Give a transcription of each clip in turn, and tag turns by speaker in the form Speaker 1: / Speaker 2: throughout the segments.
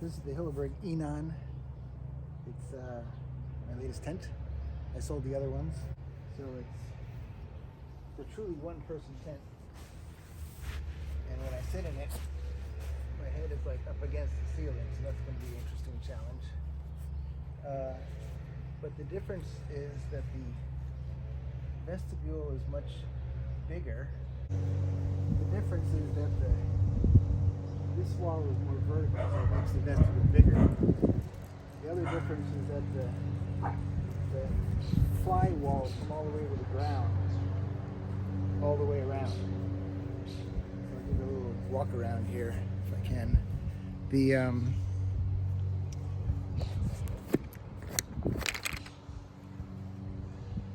Speaker 1: This is the Hilleberg Enon. It's my latest tent. I sold the other ones, so it's a truly one-person tent. And when I sit in it, my head is like up against the ceiling, so that's going to be an interesting challenge. But the difference is that the vestibule is much bigger. The difference is that this wall is more vertical, so it makes the vestibule bigger. The other difference is that the fly walls come all the way to the ground, all the way around. So I'll give a little walk around here if I can.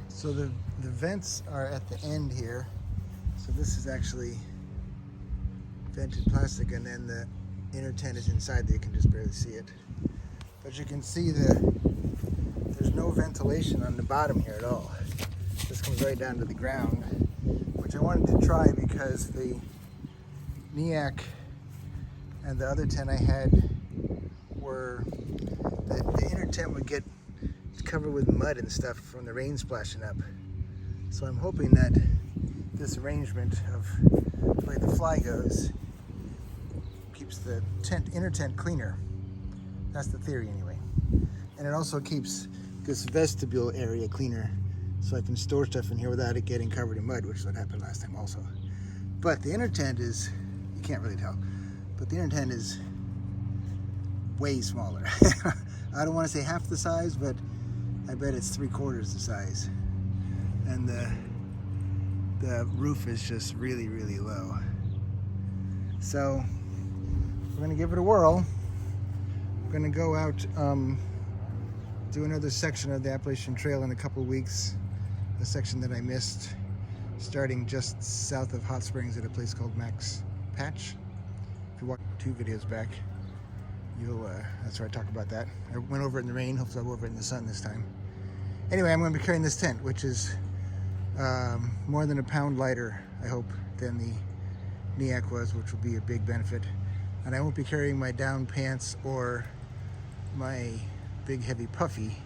Speaker 1: So the vents are at the end here. So this is actually vented plastic, and then the inner tent is inside there. You can just barely see it. But you can see there's no ventilation on the bottom here at all. This comes right down to the ground, which I wanted to try because the NEAC and the other tent I had were, the inner tent would get covered with mud and stuff from the rain splashing up. So I'm hoping that this arrangement of the way the fly goes keeps the inner tent cleaner. That's the theory anyway. And it also keeps this vestibule area cleaner, so I can store stuff in here without it getting covered in mud, which is what happened last time also. But the inner tent is, you can't really tell, but the inner tent is way smaller. I don't want to say half the size, but I bet it's 3/4 the size. And the roof is just really, really low. So we're gonna give it a whirl. I'm gonna go out, do another section of the Appalachian Trail in a couple of weeks. The section that I missed, starting just south of Hot Springs at a place called Max Patch. If you watch 2 videos back, that's where I talk about that. I went over it in the rain, hopefully I'll go over it in the sun this time. Anyway, I'm going to be carrying this tent, which is more than a pound lighter, I hope, than the NEAC was, which will be a big benefit. And I won't be carrying my down pants or my big heavy puffy.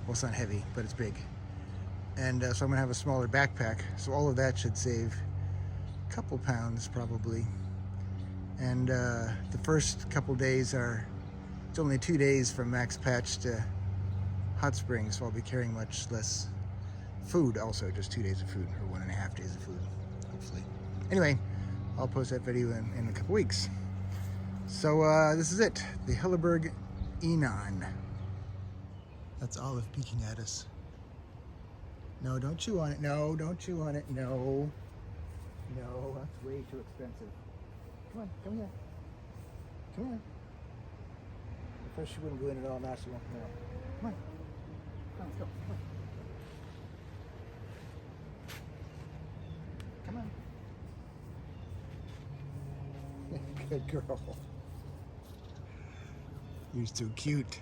Speaker 1: Well, it's not heavy, but it's big. And so I'm going to have a smaller backpack. So all of that should save a couple pounds probably. And the first couple days it's only 2 days from Max Patch to Hot Springs, so I'll be carrying much less food also, just 2 days of food, or 1.5 days of food, hopefully. Anyway, I'll post that video in a couple weeks. So this is it, the Hilleberg Enon. That's Olive peeking at us. No, don't chew on it. No, don't chew on it. No. No, that's way too expensive. Come on, come here. Come here. At first she wouldn't go in at all, now she won't come out. Come on. Come on, let's go. Come on. Come on. Good girl. You're so cute.